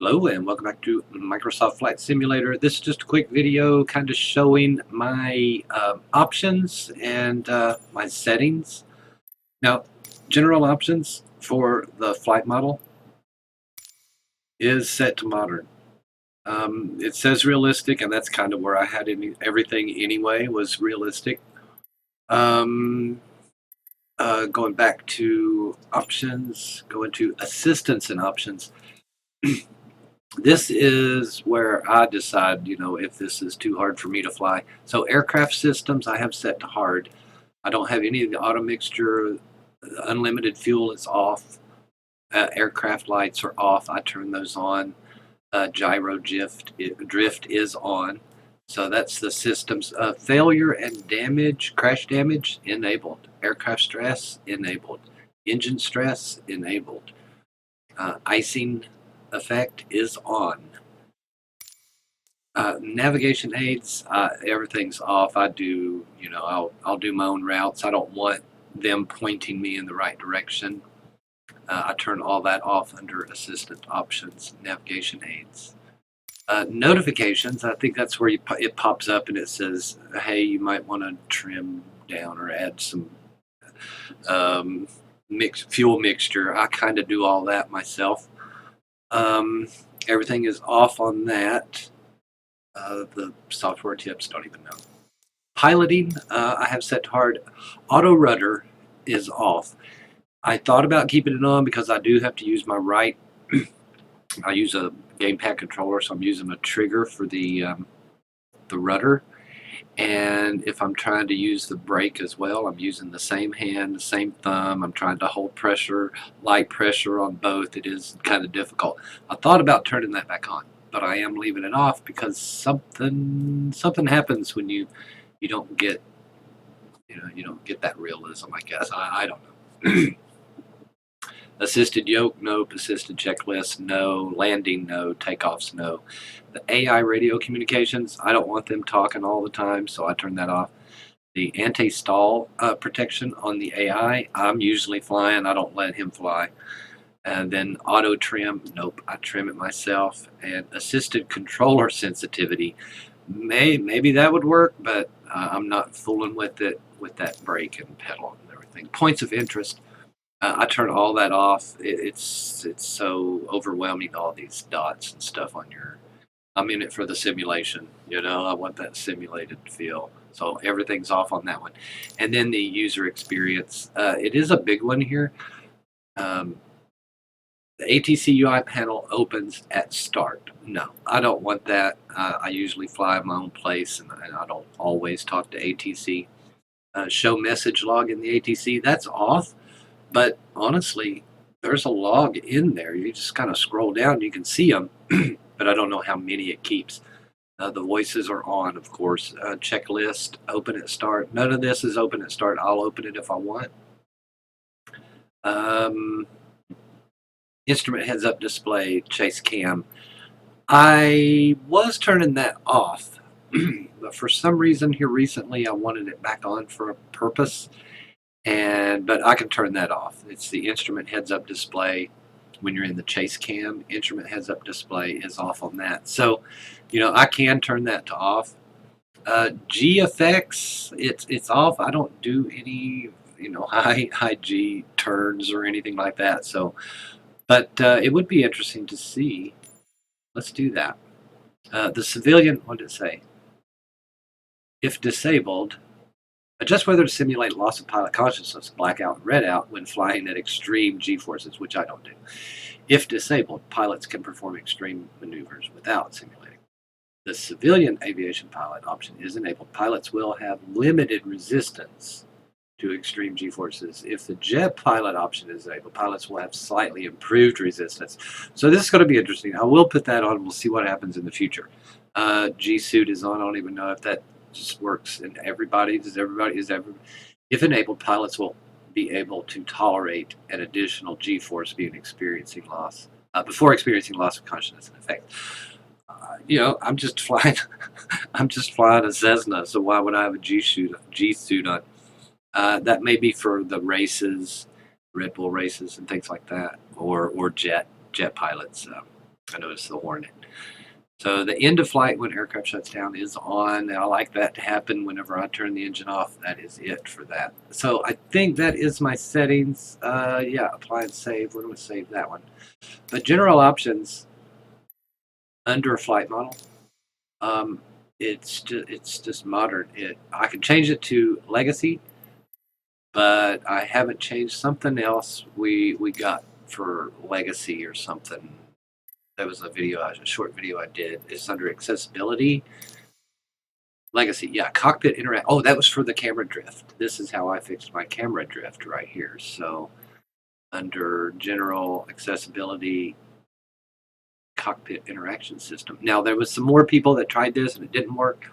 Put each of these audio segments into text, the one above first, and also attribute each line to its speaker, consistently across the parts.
Speaker 1: Hello and welcome back to Microsoft Flight Simulator. This is just a quick video kind of showing my options and my settings. Now, general options for the flight model is set to modern. It says realistic, and that's kind of where I had everything anyway, was realistic. Going back to options, going to assistance and options. This is where I decide, if this is too hard for me to fly. So aircraft systems I have set to hard. I don't have any of the auto mixture. Unlimited fuel is off. Aircraft lights are off. I turn those on. Gyro drift is on. So that's the systems. Failure and damage, crash damage, enabled. Aircraft stress, enabled. Engine stress, enabled. Icing effect is on. Navigation aids, everything's off. I do, I'll do my own routes. I don't want them pointing me in the right direction. I turn all that off under assistant options, navigation aids. Notifications, I think that's where it pops up and it says, hey, you might want to trim down or add some fuel mixture. I kind of do all that myself. Everything is off on that. The software tips, don't even know. Piloting, I have set to hard. Auto rudder is off. I thought about keeping it on because I do have to use my right. I use a gamepad controller, so I'm using a trigger for the rudder. And if I'm trying to use the brake as well, I'm using the same hand, the same thumb. I'm trying to hold pressure, light pressure on both. It is kind of difficult. I thought about turning that back on, but I am leaving it off because something happens when you don't get that realism, I guess. I don't know. Assisted yoke, nope. Assisted checklist, no. Landing, no. Takeoffs, no. The AI radio communications, I don't want them talking all the time, so I turn that off. The anti-stall protection on the AI, I'm usually flying. I don't let him fly. And then auto trim, nope. I trim it myself. And assisted controller sensitivity, maybe that would work, but I'm not fooling with it with that brake and pedal and everything. Points of interest. I turn all that off. It's so overwhelming, all these dots and stuff on your. I'm in it for the simulation, I want that simulated feel. So everything's off on that one. And then the user experience. It is a big one here. The ATC UI panel opens at start. No, I don't want that. I usually fly my own place, and I don't always talk to ATC. Show message log in the ATC, that's off. But honestly, there's a log in there. You just kind of scroll down, you can see them, but I don't know how many it keeps. The voices are on, of course. Checklist, open at start. None of this is open at start. I'll open it if I want. Instrument heads-up display, chase cam. I was turning that off, but for some reason here recently, I wanted it back on for a purpose. But I can turn that off. It's the instrument heads-up display. When you're in the chase cam, instrument heads-up display is off on that. So, I can turn that to off. G effects, it's off. I don't do any, high G turns or anything like that. So, but it would be interesting to see. Let's do that. The civilian, what did it say? If disabled, adjust whether to simulate loss of pilot consciousness, blackout and redout when flying at extreme G-forces, which I don't do. If disabled, pilots can perform extreme maneuvers without simulating. The civilian aviation pilot option is enabled. Pilots will have limited resistance to extreme G-forces. If the jet pilot option is enabled, pilots will have slightly improved resistance. So this is going to be interesting. I will put that on. We'll see what happens in the future. G-suit is on. I don't even know if that just works in everybody. If enabled, pilots will be able to tolerate an additional G-force experiencing loss before experiencing loss of consciousness and effect. I'm just flying. I'm just flying a Cessna, so why would I have a G-suit on? That may be for the races, Red Bull races and things like that, or jet pilots. I noticed the Hornet. So the end of flight when aircraft shuts down is on, and I like that to happen whenever I turn the engine off. That is it for that. So I think that is my settings. Yeah, apply and save. We're going to save that one. But general options under flight model, it's just modern. I can change it to legacy, but I haven't changed something else we got for legacy or something. That was a short video I did. It's under accessibility. Legacy, yeah, cockpit interact. Oh, that was for the camera drift. This is how I fixed my camera drift right here. So under general accessibility, cockpit interaction system. Now there was some more people that tried this and it didn't work.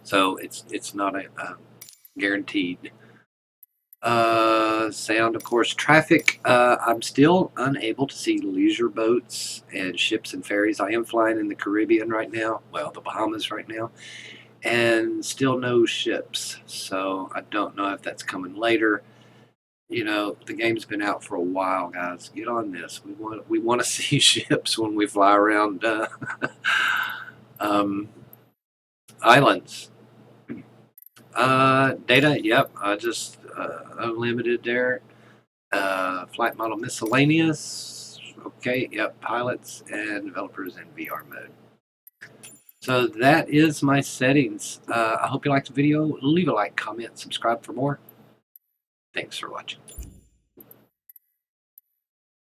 Speaker 1: So it's not a guaranteed. Sound, of course, traffic. I'm still unable to see leisure boats and ships and ferries. I am flying in the Caribbean right now. Well, the Bahamas right now. And still no ships. So I don't know if that's coming later. You know, the game's been out for a while, guys. Get on this. We want to see ships when we fly around islands. Data, yep. I just unlimited there. Flight model miscellaneous. Okay, yep. Pilots and developers in VR mode. So that is my settings. I hope you liked the video. Leave a like, comment, subscribe for more. Thanks for watching.